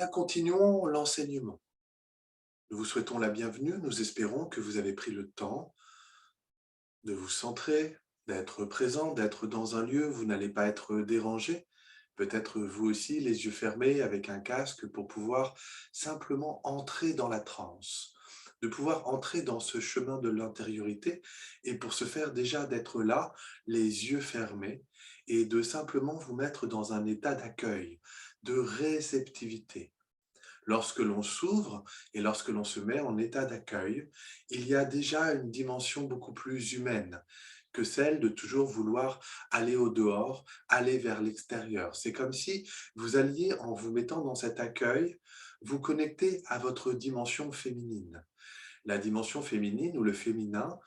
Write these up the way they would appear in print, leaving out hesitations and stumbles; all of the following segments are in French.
Bien, continuons l'enseignement. Nous vous souhaitons la bienvenue. Nous espérons que vous avez pris le temps de vous centrer, d'être présent, d'être dans un lieu où vous n'allez pas être dérangé. Peut-être vous aussi, les yeux fermés, avec un casque, pour pouvoir simplement entrer dans la transe, de pouvoir entrer dans ce chemin de l'intériorité et pour ce faire déjà d'être là, les yeux fermés, et de simplement vous mettre dans un état d'accueil, de réceptivité. Lorsque l'on s'ouvre et lorsque l'on se met en état d'accueil, il y a déjà une dimension beaucoup plus humaine que celle de toujours vouloir aller au dehors, aller vers l'extérieur. C'est comme si vous alliez, en vous mettant dans cet accueil, vous connecter à votre dimension féminine. La dimension féminine ou le féminin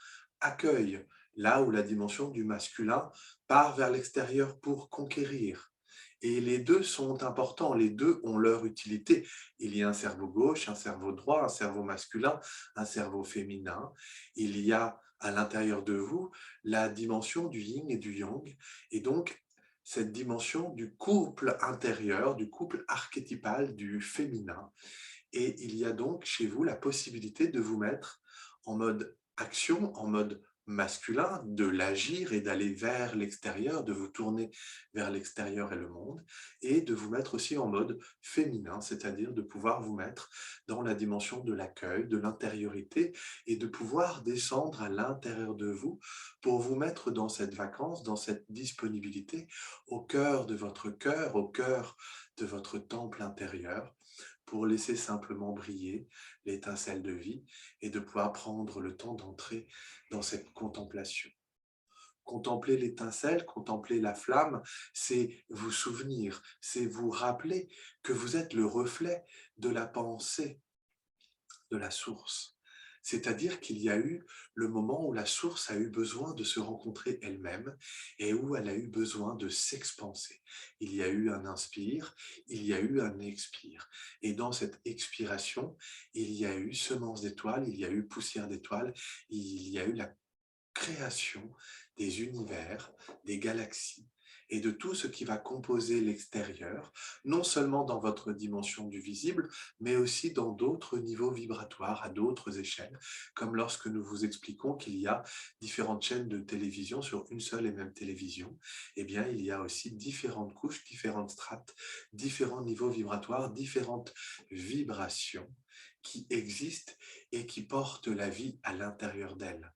accueille là où la dimension du masculin part vers l'extérieur pour conquérir. Et les deux sont importants, les deux ont leur utilité. Il y a un cerveau gauche, un cerveau droit, un cerveau masculin, un cerveau féminin. Il y a à l'intérieur de vous la dimension du yin et du yang, et donc cette dimension du couple intérieur, du couple archétypal du féminin. Et il y a donc chez vous la possibilité de vous mettre en mode action, en mode masculin, de l'agir et d'aller vers l'extérieur, de vous tourner vers l'extérieur et le monde, et de vous mettre aussi en mode féminin, c'est-à-dire de pouvoir vous mettre dans la dimension de l'accueil, de l'intériorité, et de pouvoir descendre à l'intérieur de vous pour vous mettre dans cette vacance, dans cette disponibilité, au cœur au cœur de votre temple intérieur, pour laisser simplement briller l'étincelle de vie et de pouvoir prendre le temps d'entrer dans cette contemplation. Contempler l'étincelle, contempler la flamme, c'est vous souvenir, c'est vous rappeler que vous êtes le reflet de la pensée de la source. C'est-à-dire qu'il y a eu le moment où la source a eu besoin de se rencontrer elle-même et où elle a eu besoin de s'expanser. Il y a eu un inspire, il y a eu un expire. Et dans cette expiration, il y a eu semence d'étoiles, il y a eu poussière d'étoiles, il y a eu la création des univers, des galaxies et de tout ce qui va composer l'extérieur, non seulement dans votre dimension du visible, mais aussi dans d'autres niveaux vibratoires, à d'autres échelles, comme lorsque nous vous expliquons qu'il y a différentes chaînes de télévision sur une seule et même télévision, eh bien, il y a aussi différentes couches, différentes strates, différents niveaux vibratoires, différentes vibrations qui existent et qui portent la vie à l'intérieur d'elles.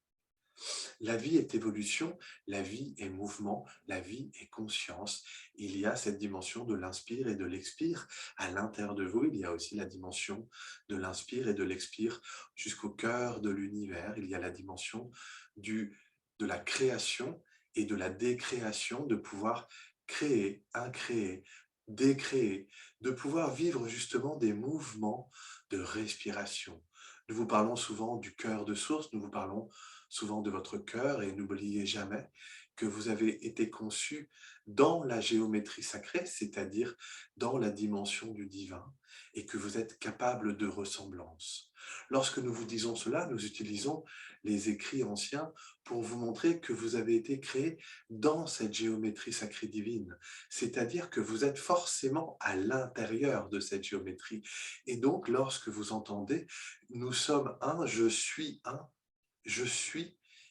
La vie est évolution, la vie est mouvement, la vie est conscience. Il y a cette dimension de l'inspire et de l'expire. À l'intérieur de vous, il y a aussi la dimension de l'inspire et de l'expire jusqu'au cœur de l'univers. Il y a la dimension de la création et de la décréation, de pouvoir créer, incréer, décréer, de pouvoir vivre justement des mouvements de respiration. Nous vous parlons souvent du cœur de source, nous vous parlons souvent de votre cœur, et n'oubliez jamais que vous avez été conçu dans la géométrie sacrée, c'est-à-dire dans la dimension du divin, et que vous êtes capable de ressemblance. Lorsque nous vous disons cela, nous utilisons les écrits anciens pour vous montrer que vous avez été créé dans cette géométrie sacrée divine, c'est-à-dire que vous êtes forcément à l'intérieur de cette géométrie. Et donc, lorsque vous entendez « nous sommes un, je suis »,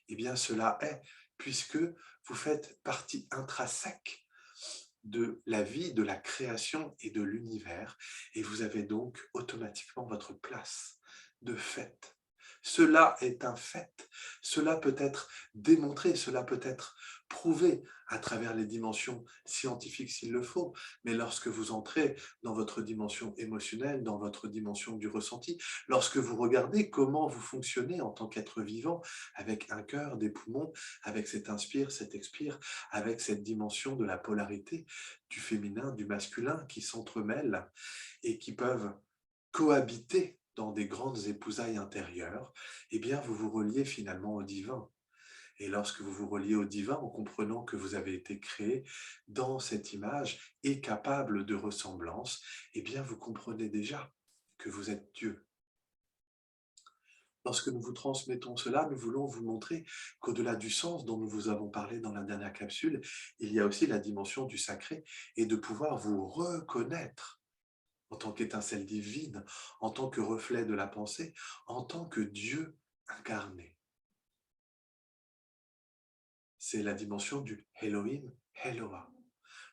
eh bien cela est, puisque vous faites partie intrinsèque de la vie, de la création et de l'univers, et vous avez donc automatiquement votre place de fait. Cela est un fait, cela peut être démontré, cela peut être prouvé à travers les dimensions scientifiques s'il le faut, mais lorsque vous entrez dans votre dimension émotionnelle, dans votre dimension du ressenti, lorsque vous regardez comment vous fonctionnez en tant qu'être vivant, avec un cœur, des poumons, avec cet inspire, cet expire, avec cette dimension de la polarité, du féminin, du masculin qui s'entremêlent et qui peuvent cohabiter dans des grandes épousailles intérieures, eh bien vous vous reliez finalement au divin. Et lorsque vous vous reliez au divin, en comprenant que vous avez été créé dans cette image et capable de ressemblance, eh bien vous comprenez déjà que vous êtes Dieu. Lorsque nous vous transmettons cela, nous voulons vous montrer qu'au-delà du sens dont nous vous avons parlé dans la dernière capsule, il y a aussi la dimension du sacré et de pouvoir vous reconnaître en tant qu'étincelle divine, en tant que reflet de la pensée, en tant que Dieu incarné. C'est la dimension du Elohim, Eloah.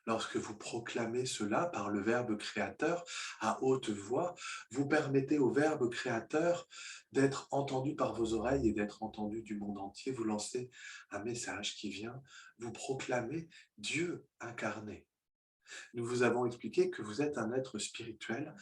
Lorsque vous proclamez cela par le Verbe créateur à haute voix, vous permettez au Verbe créateur d'être entendu par vos oreilles et d'être entendu du monde entier. Vous lancez un message qui vient, vous proclamez Dieu incarné. Nous vous avons expliqué que vous êtes un être spirituel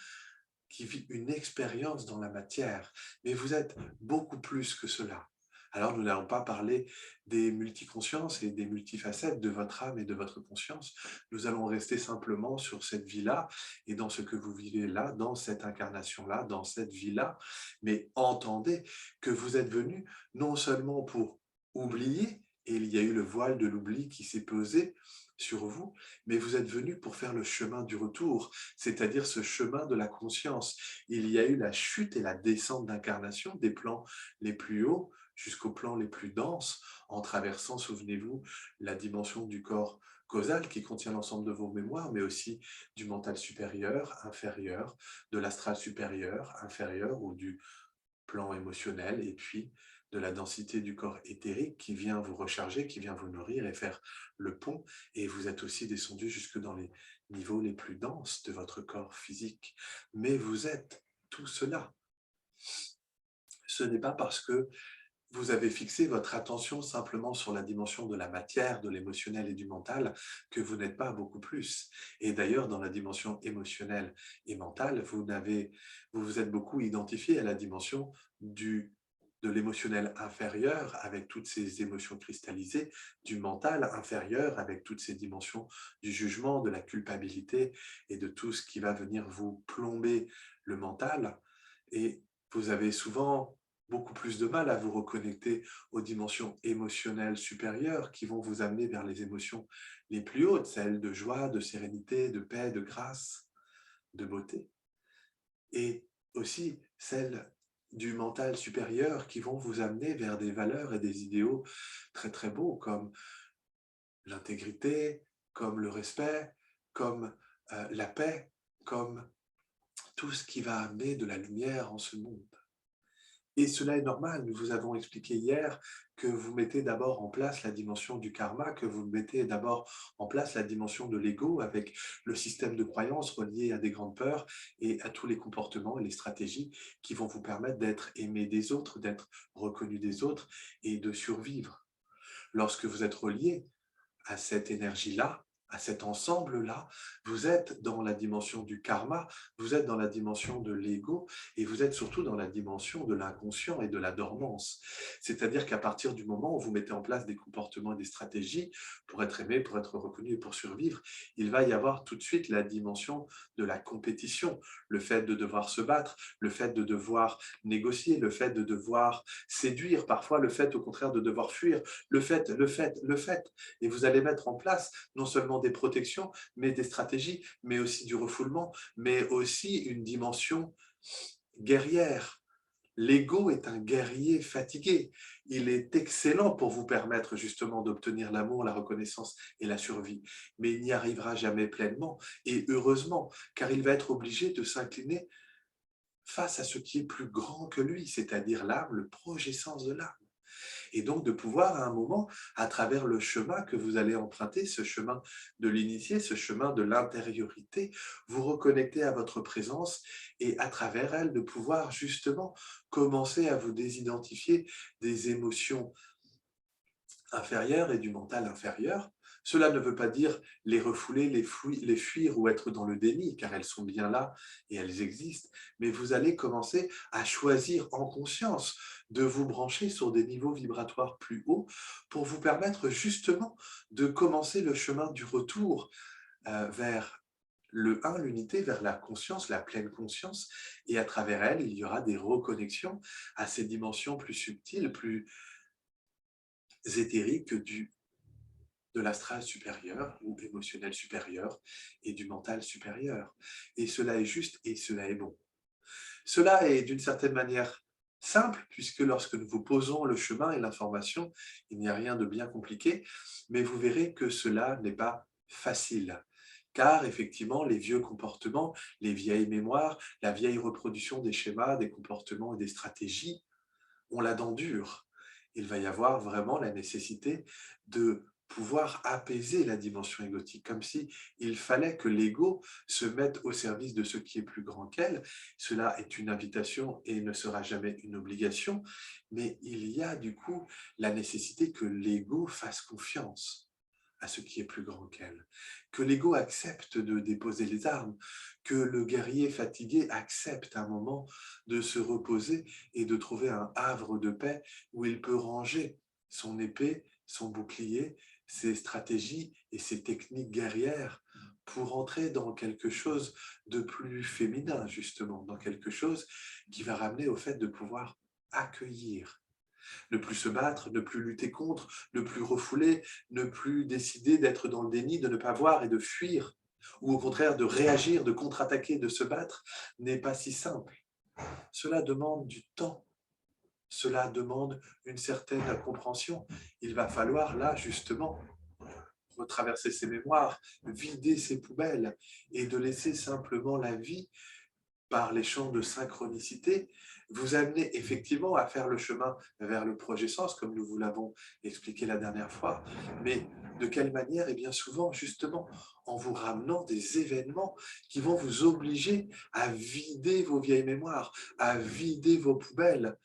qui vit une expérience dans la matière, mais vous êtes beaucoup plus que cela. Alors, nous n'allons pas parler des multiconsciences et des multifacettes de votre âme et de votre conscience. Nous allons rester simplement sur cette vie-là et dans ce que vous vivez là, dans cette incarnation-là, dans cette vie-là. Mais entendez que vous êtes venu non seulement pour oublier, et il y a eu le voile de l'oubli qui s'est posé sur vous, mais vous êtes venu pour faire le chemin du retour, c'est-à-dire ce chemin de la conscience. Il y a eu la chute et la descente d'incarnation des plans les plus hauts jusqu'aux plans les plus denses, en traversant, souvenez-vous, la dimension du corps causal qui contient l'ensemble de vos mémoires, mais aussi du mental supérieur, inférieur, de l'astral supérieur, inférieur, ou du plan émotionnel, et puis de la densité du corps éthérique qui vient vous recharger, qui vient vous nourrir et faire le pont. Et vous êtes aussi descendu jusque dans les niveaux les plus denses de votre corps physique. Mais vous êtes tout cela. Ce n'est pas parce que vous avez fixé votre attention simplement sur la dimension de la matière, de l'émotionnel et du mental, que vous n'êtes pas beaucoup plus. Et d'ailleurs, dans la dimension émotionnelle et mentale, vous vous êtes beaucoup identifié à la dimension de l'émotionnel inférieur avec toutes ces émotions cristallisées, du mental inférieur avec toutes ces dimensions du jugement, de la culpabilité et de tout ce qui va venir vous plomber le mental. Et vous avez souvent beaucoup plus de mal à vous reconnecter aux dimensions émotionnelles supérieures qui vont vous amener vers les émotions les plus hautes, celles de joie, de sérénité, de paix, de grâce, de beauté. Et aussi celles du mental supérieur qui vont vous amener vers des valeurs et des idéaux très très beaux comme l'intégrité, comme le respect, comme la paix, comme tout ce qui va amener de la lumière en ce monde. Et cela est normal, nous vous avons expliqué hier que vous mettez d'abord en place la dimension du karma, que vous mettez d'abord en place la dimension de l'ego avec le système de croyances relié à des grandes peurs et à tous les comportements et les stratégies qui vont vous permettre d'être aimé des autres, d'être reconnu des autres et de survivre. Lorsque vous êtes relié à cette énergie-là, à cet ensemble-là, vous êtes dans la dimension du karma, vous êtes dans la dimension de l'ego et vous êtes surtout dans la dimension de l'inconscient et de la dormance. C'est-à-dire qu'à partir du moment où vous mettez en place des comportements et des stratégies pour être aimé, pour être reconnu et pour survivre, il va y avoir tout de suite la dimension de la compétition, le fait de devoir se battre, le fait de devoir négocier, le fait de devoir séduire, parfois le fait au contraire de devoir fuir, le fait. Et vous allez mettre en place non seulement des protections, mais des stratégies, mais aussi du refoulement, mais aussi une dimension guerrière. L'ego est un guerrier fatigué. Il est excellent pour vous permettre justement d'obtenir l'amour, la reconnaissance et la survie. Mais il n'y arrivera jamais pleinement, et heureusement, car il va être obligé de s'incliner face à ce qui est plus grand que lui, c'est-à-dire l'âme, le progessence de l'âme. Et donc de pouvoir à un moment, à travers le chemin que vous allez emprunter, ce chemin de l'initié, ce chemin de l'intériorité, vous reconnecter à votre présence et à travers elle de pouvoir justement commencer à vous désidentifier des émotions inférieures et du mental inférieur. Cela ne veut pas dire les refouler, les fuir ou être dans le déni, car elles sont bien là et elles existent, mais vous allez commencer à choisir en conscience de vous brancher sur des niveaux vibratoires plus hauts pour vous permettre justement de commencer le chemin du retour vers le un, l'unité, vers la conscience, la pleine conscience, et à travers elle, il y aura des reconnexions à ces dimensions plus subtiles, plus éthériques de l'astral supérieur ou émotionnel supérieur et du mental supérieur. Et cela est juste et cela est bon. Cela est d'une certaine manière simple, puisque lorsque nous vous posons le chemin et l'information, il n'y a rien de bien compliqué, mais vous verrez que cela n'est pas facile. car effectivement, les vieux comportements, les vieilles mémoires, la vieille reproduction des schémas, des comportements et des stratégies ont la dent dure. Il va y avoir vraiment la nécessité de pouvoir apaiser la dimension égotique, comme si il fallait que l'ego se mette au service de ce qui est plus grand qu'elle. Cela est une invitation et ne sera jamais une obligation, mais il y a du coup la nécessité que l'ego fasse confiance à ce qui est plus grand qu'elle, que l'ego accepte de déposer les armes, que le guerrier fatigué accepte un moment de se reposer et de trouver un havre de paix où il peut ranger son épée, son bouclier, ses stratégies et ses techniques guerrières pour entrer dans quelque chose de plus féminin, justement, dans quelque chose qui va ramener au fait de pouvoir accueillir, ne plus se battre, ne plus lutter contre, ne plus refouler, ne plus décider d'être dans le déni, de ne pas voir et de fuir, ou au contraire de réagir, de contre-attaquer, de se battre, n'est pas si simple. Cela demande du temps, cela demande une certaine compréhension. Il va falloir là, justement, retraverser ses mémoires, vider ses poubelles et de laisser simplement la vie par les champs de synchronicité, vous amenez effectivement à faire le chemin vers le projet sens, comme nous vous l'avons expliqué la dernière fois. Mais de quelle manière? Et bien souvent, justement, en vous ramenant des événements qui vont vous obliger à vider vos vieilles mémoires, à vider vos poubelles.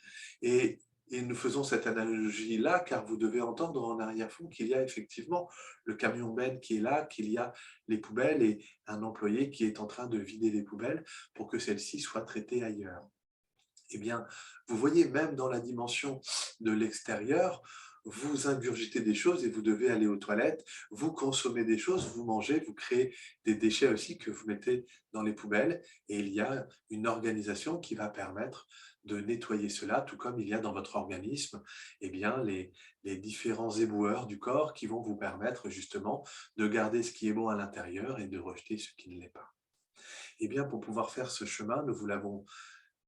Et, et nous faisons cette analogie-là, car vous devez entendre en arrière-fond qu'il y a effectivement le camion Ben qui est là, qu'il y a les poubelles et un employé qui est en train de vider les poubelles pour que celles-ci soient traitées ailleurs. Eh bien, vous voyez, même dans la dimension de l'extérieur, vous ingurgitez des choses et vous devez aller aux toilettes, vous consommez des choses, vous mangez, vous créez des déchets aussi que vous mettez dans les poubelles et il y a une organisation qui va permettre de nettoyer cela, tout comme il y a dans votre organisme eh bien, les différents éboueurs du corps qui vont vous permettre justement de garder ce qui est bon à l'intérieur et de rejeter ce qui ne l'est pas. Eh bien, pour pouvoir faire ce chemin, nous vous l'avons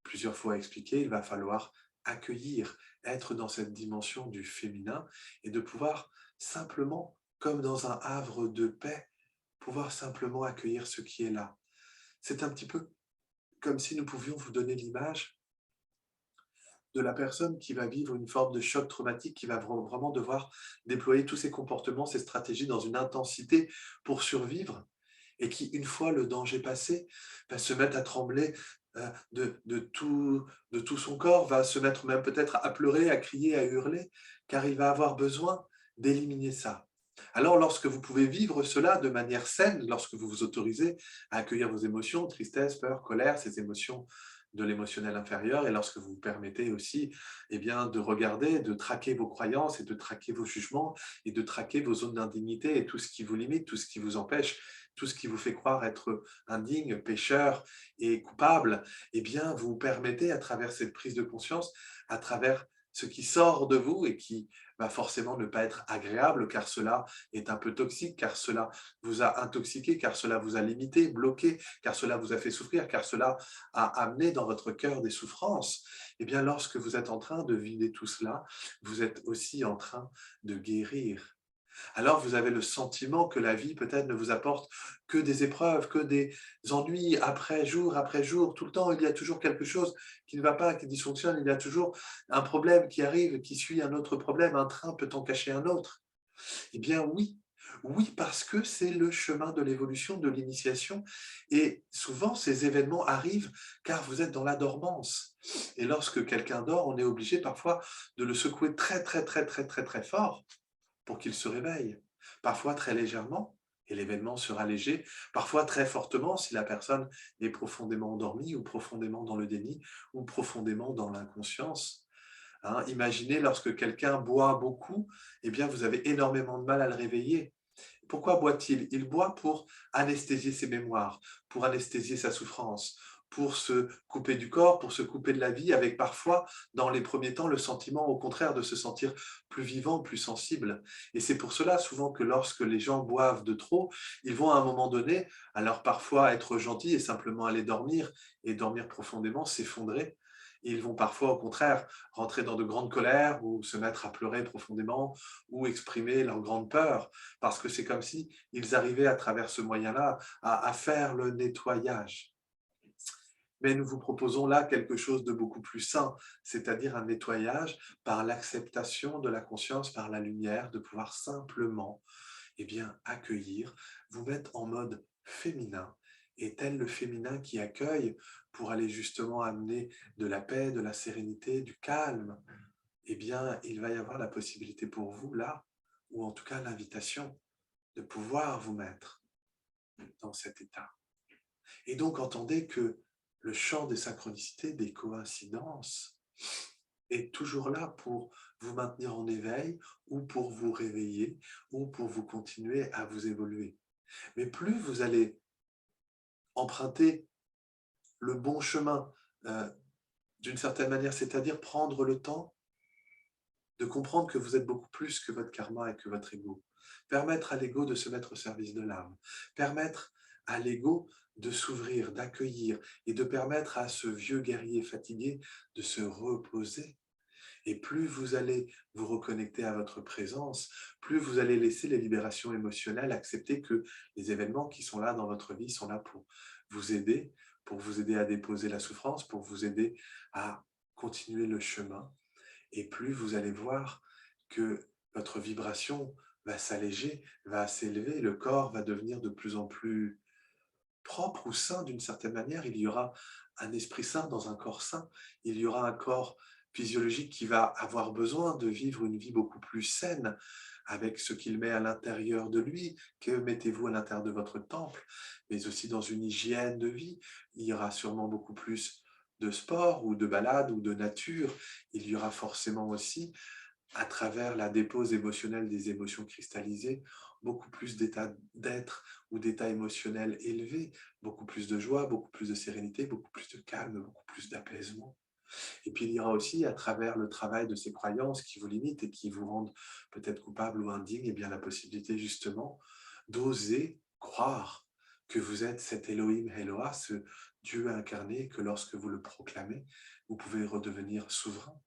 plusieurs fois expliqué, il va falloir accueillir, être dans cette dimension du féminin et de pouvoir simplement, comme dans un havre de paix, pouvoir simplement accueillir ce qui est là. C'est un petit peu comme si nous pouvions vous donner l'image de la personne qui va vivre une forme de choc traumatique, qui va vraiment devoir déployer tous ses comportements, ses stratégies dans une intensité pour survivre et qui, une fois le danger passé, va se mettre à trembler de tout son corps, va se mettre même peut-être à pleurer, à crier, à hurler, car il va avoir besoin d'éliminer ça. Alors, lorsque vous pouvez vivre cela de manière saine, lorsque vous vous autorisez à accueillir vos émotions, tristesse, peur, colère, ces émotions de l'émotionnel inférieur, et lorsque vous vous permettez aussi eh bien, de regarder, de traquer vos croyances et de traquer vos jugements et de traquer vos zones d'indignité et tout ce qui vous limite, tout ce qui vous empêche, tout ce qui vous fait croire être indigne, pécheur et coupable, eh bien, vous vous permettez à travers cette prise de conscience, à travers ce qui sort de vous et qui va forcément ne pas être agréable, car cela est un peu toxique, car cela vous a intoxiqué, car cela vous a limité, bloqué, car cela vous a fait souffrir, car cela a amené dans votre cœur des souffrances. Eh bien, lorsque vous êtes en train de vider tout cela, vous êtes aussi en train de guérir. Alors vous avez le sentiment que la vie peut-être ne vous apporte que des épreuves, que des ennuis après jour. Tout le temps, il y a toujours quelque chose qui ne va pas, qui dysfonctionne. Il y a toujours un problème qui arrive, qui suit un autre problème. Un train peut en cacher un autre. Eh bien oui, oui, parce que c'est le chemin de l'évolution, de l'initiation. Et souvent, ces événements arrivent car vous êtes dans la dormance. Et lorsque quelqu'un dort, on est obligé parfois de le secouer très, très, très, très, très, très fort pour qu'il se réveille. Parfois très légèrement, et l'événement sera léger, parfois très fortement si la personne est profondément endormie ou profondément dans le déni ou profondément dans l'inconscience. Hein, imaginez lorsque quelqu'un boit beaucoup, eh bien vous avez énormément de mal à le réveiller. Pourquoi boit-il? Il boit pour anesthésier ses mémoires, pour anesthésier sa souffrance, pour se couper du corps, pour se couper de la vie, avec parfois, dans les premiers temps, le sentiment, au contraire, de se sentir plus vivant, plus sensible. Et c'est pour cela, souvent, que lorsque les gens boivent de trop, ils vont à un moment donné, alors parfois être gentils et simplement aller dormir, et dormir profondément, s'effondrer. Ils vont parfois, au contraire, rentrer dans de grandes colères ou se mettre à pleurer profondément ou exprimer leur grande peur, parce que c'est comme si ils arrivaient à travers ce moyen-là à faire le nettoyage. Mais nous vous proposons là quelque chose de beaucoup plus sain, c'est-à-dire un nettoyage par l'acceptation de la conscience, par la lumière, de pouvoir simplement accueillir, vous mettre en mode féminin, et tel le féminin qui accueille pour aller justement amener de la paix, de la sérénité, du calme, il va y avoir la possibilité pour vous là, ou en tout cas l'invitation, de pouvoir vous mettre dans cet état. Et donc, entendez que le champ des synchronicités, des coïncidences, est toujours là pour vous maintenir en éveil, ou pour vous réveiller, ou pour vous continuer à vous évoluer. Mais plus vous allez emprunter le bon chemin, heu, d'une certaine manière, c'est-à-dire prendre le temps de comprendre que vous êtes beaucoup plus que votre karma et que votre ego. Permettre à l'ego de se mettre au service de l'âme. Permettre à l'ego de s'ouvrir, d'accueillir et de permettre à ce vieux guerrier fatigué de se reposer. Et plus vous allez vous reconnecter à votre présence, plus vous allez laisser les libérations émotionnelles, accepter que les événements qui sont là dans votre vie sont là pour vous aider à déposer la souffrance, pour vous aider à continuer le chemin. Et plus vous allez voir que votre vibration va s'alléger, va s'élever, le corps va devenir de plus en plus propre ou sain d'une certaine manière. Il y aura un esprit sain dans un corps sain. Il y aura un corps physiologique qui va avoir besoin de vivre une vie beaucoup plus saine avec ce qu'il met à l'intérieur de lui. Que mettez-vous à l'intérieur de votre temple? Mais aussi dans une hygiène de vie. Il y aura sûrement beaucoup plus de sport ou de balade ou de nature. Il y aura forcément aussi, à travers la dépose émotionnelle des émotions cristallisées, beaucoup plus d'états d'être ou d'états émotionnels élevés, beaucoup plus de joie, beaucoup plus de sérénité, beaucoup plus de calme, beaucoup plus d'apaisement. Et puis il y aura aussi, à travers le travail de ces croyances qui vous limitent et qui vous rendent peut-être coupable ou indigne, la possibilité justement d'oser croire que vous êtes cet Elohim Eloah, ce Dieu incarné, que lorsque vous le proclamez, vous pouvez redevenir souverain,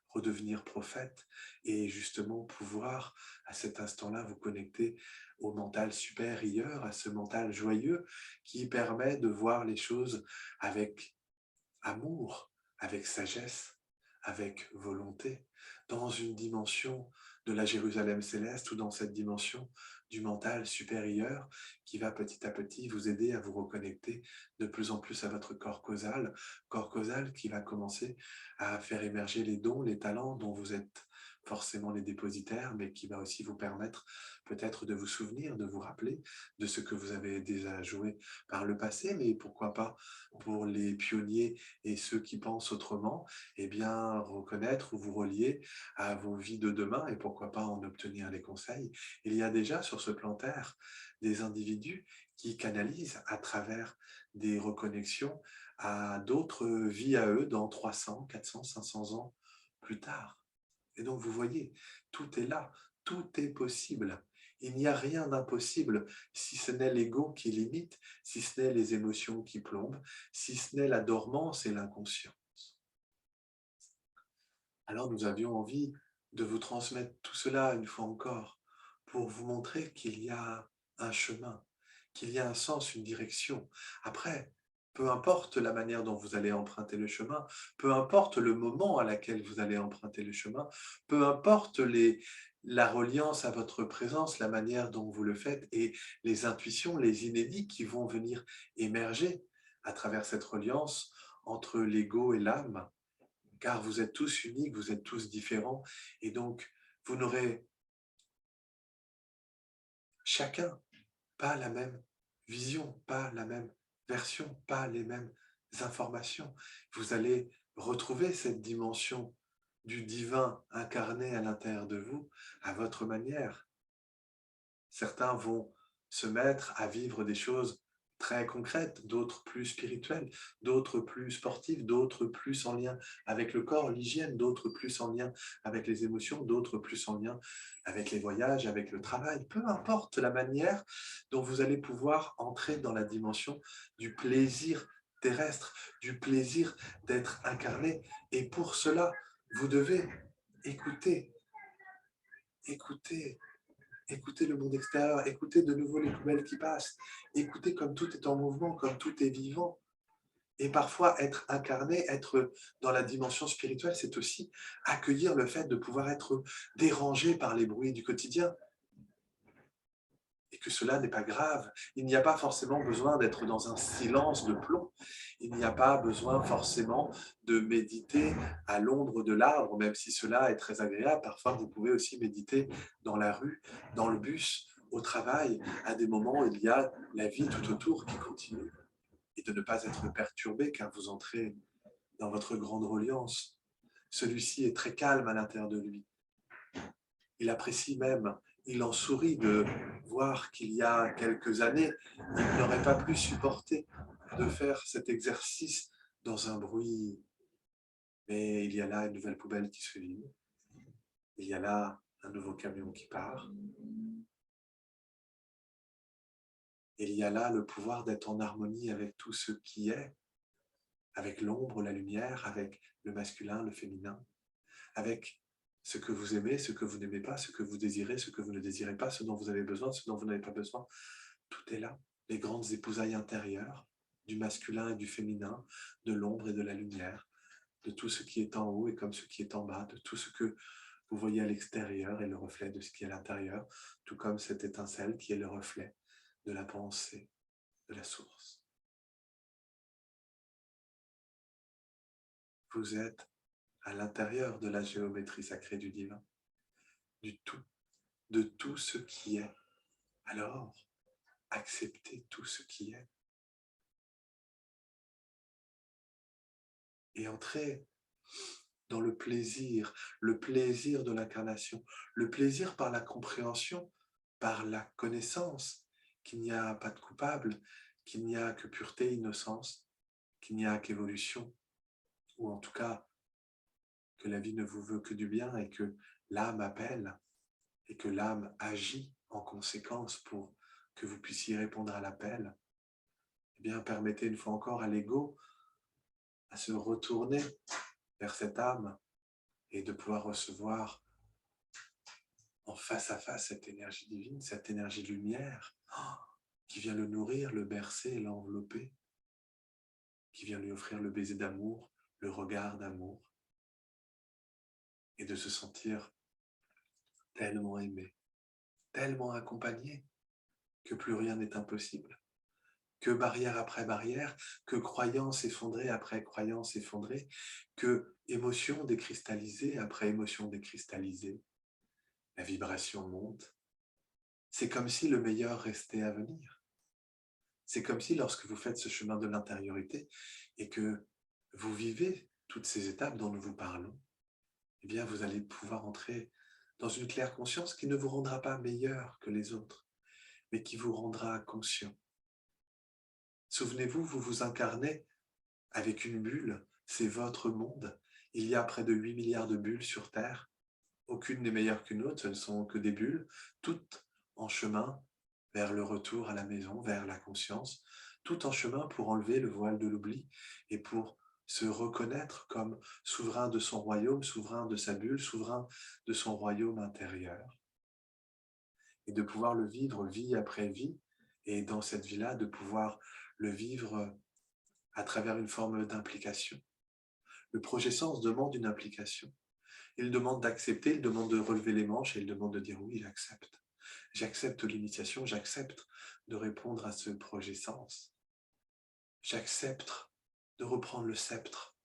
redevenir prophète, et justement pouvoir, à cet instant-là, vous connecter au mental supérieur, à ce mental joyeux qui permet de voir les choses avec amour, avec sagesse, avec volonté, dans une dimension de la Jérusalem céleste, ou dans cette dimension du mental supérieur qui va petit à petit vous aider à vous reconnecter de plus en plus à votre corps causal qui va commencer à faire émerger les dons, les talents dont vous êtes forcément les dépositaires, mais qui va aussi vous permettre peut-être de vous souvenir, de vous rappeler de ce que vous avez déjà joué par le passé, mais pourquoi pas pour les pionniers et ceux qui pensent autrement, reconnaître ou vous relier à vos vies de demain, et pourquoi pas en obtenir les conseils. Il y a déjà sur ce plan Terre des individus qui canalisent à travers des reconnexions à d'autres vies à eux dans 300, 400, 500 ans plus tard. Et donc vous voyez, tout est là, tout est possible. Il n'y a rien d'impossible, si ce n'est l'ego qui limite, si ce n'est les émotions qui plombent, si ce n'est la dormance et l'inconscience. Alors nous avions envie de vous transmettre tout cela une fois encore, pour vous montrer qu'il y a un chemin, qu'il y a un sens, une direction. Après, peu importe la manière dont vous allez emprunter le chemin, peu importe le moment à laquelle vous allez emprunter le chemin, peu importe la reliance à votre présence, la manière dont vous le faites et les intuitions, les inédits qui vont venir émerger à travers cette reliance entre l'ego et l'âme, car vous êtes tous uniques, vous êtes tous différents, et donc vous n'aurez chacun pas la même vision, pas la même version, pas les mêmes informations. Vous allez retrouver cette dimension du divin incarné à l'intérieur de vous à votre manière. Certains vont se mettre à vivre des choses très concrètes, d'autres plus spirituelles, d'autres plus sportives, d'autres plus en lien avec le corps, l'hygiène, d'autres plus en lien avec les émotions, d'autres plus en lien avec les voyages, avec le travail. Peu importe la manière dont vous allez pouvoir entrer dans la dimension du plaisir terrestre, du plaisir d'être incarné. Et pour cela, vous devez écouter, écouter, écouter le monde extérieur, écouter de nouveau les poubelles qui passent, écouter comme tout est en mouvement, comme tout est vivant. Et parfois, être incarné, être dans la dimension spirituelle, c'est aussi accueillir le fait de pouvoir être dérangé par les bruits du quotidien. Et que cela n'est pas grave. Il n'y a pas forcément besoin d'être dans un silence de plomb. Il n'y a pas besoin forcément de méditer à l'ombre de l'arbre, même si cela est très agréable. Parfois, vous pouvez aussi méditer dans la rue, dans le bus, au travail, à des moments où il y a la vie tout autour qui continue. Et de ne pas être perturbé car vous entrez dans votre grande reliance. Celui-ci est très calme à l'intérieur de lui. Il apprécie même, il en sourit de voir qu'il y a quelques années, il n'aurait pas pu supporter de faire cet exercice dans un bruit. Mais il y a là une nouvelle poubelle qui se vide, il y a là un nouveau camion qui part, il y a là le pouvoir d'être en harmonie avec tout ce qui est, avec l'ombre, la lumière, avec le masculin, le féminin, avec ce que vous aimez, ce que vous n'aimez pas, ce que vous désirez, ce que vous ne désirez pas, ce dont vous avez besoin, ce dont vous n'avez pas besoin. Tout est là. Les grandes épousailles intérieures, du masculin et du féminin, de l'ombre et de la lumière, de tout ce qui est en haut et comme ce qui est en bas, de tout ce que vous voyez à l'extérieur et le reflet de ce qui est à l'intérieur, tout comme cette étincelle qui est le reflet de la pensée, de la source. Vous êtes à l'intérieur de la géométrie sacrée du divin, du tout, de tout ce qui est. Alors, acceptez tout ce qui est. Et entrez dans le plaisir de l'incarnation, le plaisir par la compréhension, par la connaissance qu'il n'y a pas de coupable, qu'il n'y a que pureté, innocence, qu'il n'y a qu'évolution, ou en tout cas que la vie ne vous veut que du bien et que l'âme appelle et que l'âme agit en conséquence pour que vous puissiez répondre à l'appel. Eh bien, permettez une fois encore à l'ego à se retourner vers cette âme et de pouvoir recevoir en face à face cette énergie divine, cette énergie lumière qui vient le nourrir, le bercer, l'envelopper, qui vient lui offrir le baiser d'amour, le regard d'amour, et de se sentir tellement aimé, tellement accompagné, que plus rien n'est impossible, que barrière après barrière, que croyance effondrée après croyance effondrée, que émotion décristallisée après émotion décristallisée, la vibration monte. C'est comme si le meilleur restait à venir. C'est comme si lorsque vous faites ce chemin de l'intériorité et que vous vivez toutes ces étapes dont nous vous parlons, eh bien vous allez pouvoir entrer dans une claire conscience qui ne vous rendra pas meilleur que les autres, mais qui vous rendra conscient. Souvenez-vous, vous vous incarnez avec une bulle, c'est votre monde. Il y a près de 8 milliards de bulles sur Terre. Aucune n'est meilleure qu'une autre, ce ne sont que des bulles, toutes en chemin vers le retour à la maison, vers la conscience, tout en chemin pour enlever le voile de l'oubli et pour se reconnaître comme souverain de son royaume, souverain de sa bulle, souverain de son royaume intérieur. Et de pouvoir le vivre vie après vie, et dans cette vie-là, de pouvoir le vivre à travers une forme d'implication. Le projet Sens demande une implication. Il demande d'accepter, il demande de relever les manches et il demande de dire oui, j'accepte. J'accepte l'initiation, j'accepte de répondre à ce projet Sens. J'accepte de reprendre le sceptre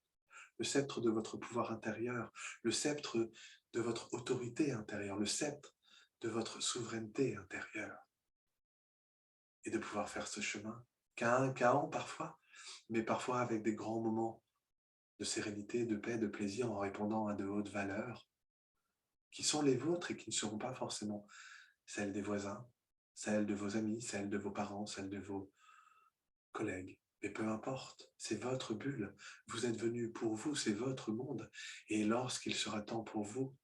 de votre pouvoir intérieur, le sceptre de votre autorité intérieure, le sceptre de votre souveraineté intérieure. Et de pouvoir faire ce chemin, qu'à an parfois, mais parfois avec des grands moments de sérénité, de paix, de plaisir, en répondant à de hautes valeurs, qui sont les vôtres et qui ne seront pas forcément celles des voisins, celles de vos amis, celles de vos parents, celles de vos collègue. Mais peu importe, c'est votre bulle. Vous êtes venu pour vous, c'est votre monde. Et lorsqu'il sera temps pour vous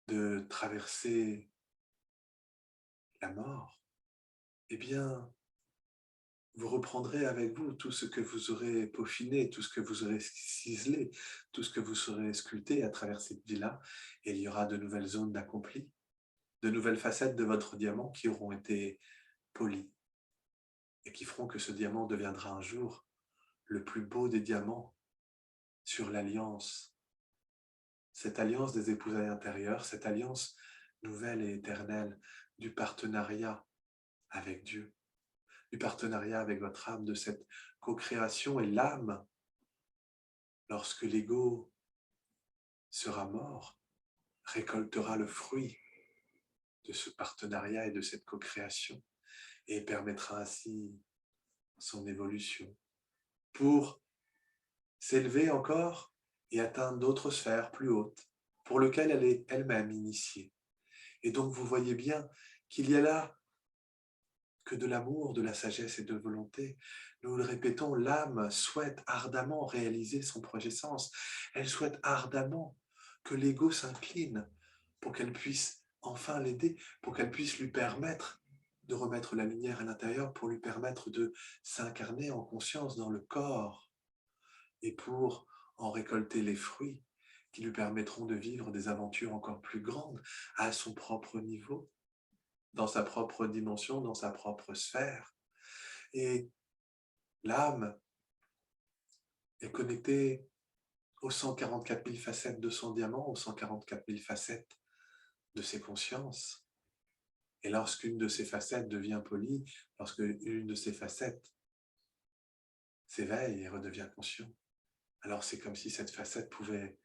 de traverser la mort, eh bien, vous reprendrez avec vous tout ce que vous aurez peaufiné, tout ce que vous aurez ciselé, tout ce que vous aurez sculpté à travers cette vie-là, et il y aura de nouvelles zones d'accompli, de nouvelles facettes de votre diamant qui auront été polies et qui feront que ce diamant deviendra un jour le plus beau des diamants sur l'alliance, cette alliance des épousailles intérieures, cette alliance nouvelle et éternelle du partenariat avec Dieu, du partenariat avec votre âme, de cette co-création. Et l'âme, lorsque l'ego sera mort, récoltera le fruit de ce partenariat et de cette co-création et permettra ainsi son évolution pour s'élever encore et atteindre d'autres sphères plus hautes pour lesquelles elle est elle-même initiée. Et donc vous voyez bien qu'il y a là que de l'amour, de la sagesse et de volonté. Nous le répétons, l'âme souhaite ardemment réaliser son projet sens. Elle souhaite ardemment que l'ego s'incline pour qu'elle puisse enfin l'aider, pour qu'elle puisse lui permettre de remettre la lumière à l'intérieur, pour lui permettre de s'incarner en conscience dans le corps et pour en récolter les fruits qui lui permettront de vivre des aventures encore plus grandes à son propre niveau, dans sa propre dimension, dans sa propre sphère. Et l'âme est connectée aux 144 000 facettes de son diamant, aux 144 000 facettes de ses consciences. Et lorsqu'une de ces facettes devient polie, lorsque une de ces facettes s'éveille et redevient conscient, alors c'est comme si cette facette pouvait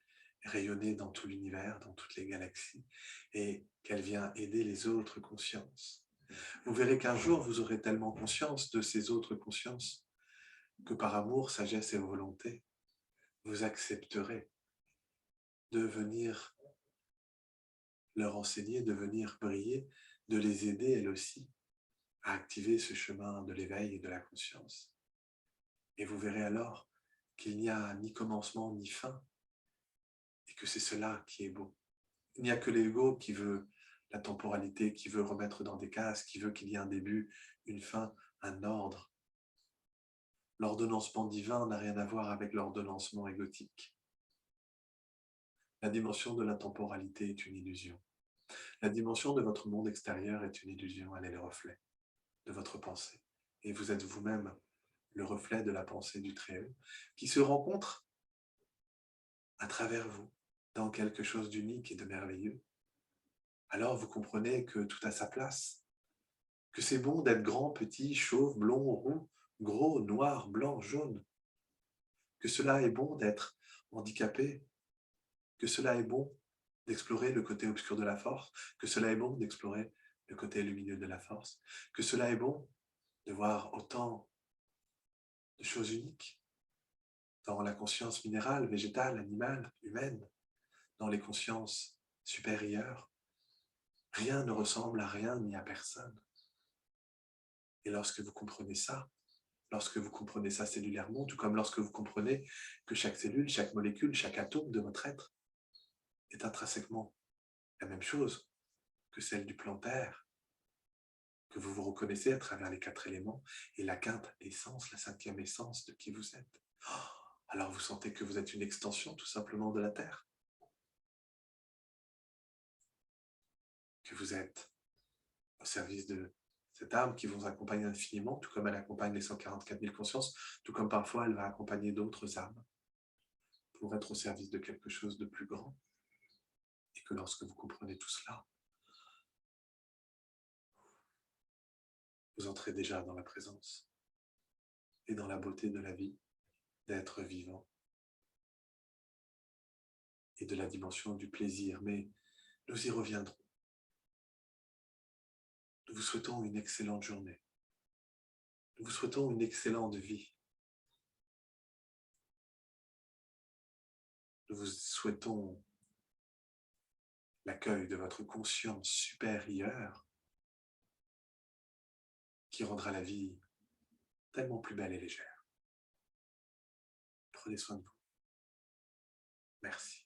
rayonner dans tout l'univers, dans toutes les galaxies, et qu'elle vient aider les autres consciences. Vous verrez qu'un jour, vous aurez tellement conscience de ces autres consciences que par amour, sagesse et volonté, vous accepterez de venir leur enseigner, de venir briller, de les aider, elles aussi, à activer ce chemin de l'éveil et de la conscience. Et vous verrez alors qu'il n'y a ni commencement ni fin, et que c'est cela qui est beau. Il n'y a que l'ego qui veut la temporalité, qui veut remettre dans des cases, qui veut qu'il y ait un début, une fin, un ordre. L'ordonnancement divin n'a rien à voir avec l'ordonnancement égotique. La dimension de la temporalité est une illusion. La dimension de votre monde extérieur est une illusion, elle est le reflet de votre pensée. Et vous êtes vous-même le reflet de la pensée du Très-Haut qui se rencontre à travers vous dans quelque chose d'unique et de merveilleux. Alors vous comprenez que tout a sa place, que c'est bon d'être grand, petit, chauve, blond, roux, gros, noir, blanc, jaune, que cela est bon d'être handicapé, que cela est bon d'explorer le côté obscur de la force, que cela est bon d'explorer le côté lumineux de la force, que cela est bon de voir autant de choses uniques dans la conscience minérale, végétale, animale, humaine, dans les consciences supérieures. Rien ne ressemble à rien ni à personne. Et lorsque vous comprenez ça cellulairement, tout comme lorsque vous comprenez que chaque cellule, chaque molécule, chaque atome de votre être est intrinsèquement la même chose que celle du plan Terre, que vous vous reconnaissez à travers les 4 éléments et la quinte essence, la 5e essence de qui vous êtes. Alors vous sentez que vous êtes une extension tout simplement de la Terre, que vous êtes au service de cette âme qui vous accompagne infiniment, tout comme elle accompagne les 144 000 consciences, tout comme parfois elle va accompagner d'autres âmes pour être au service de quelque chose de plus grand. Et que lorsque vous comprenez tout cela, vous entrez déjà dans la présence et dans la beauté de la vie, d'être vivant et de la dimension du plaisir. Mais nous y reviendrons. Nous vous souhaitons une excellente journée. Nous vous souhaitons une excellente vie. Nous vous souhaitons l'accueil de votre conscience supérieure qui rendra la vie tellement plus belle et légère. Prenez soin de vous. Merci.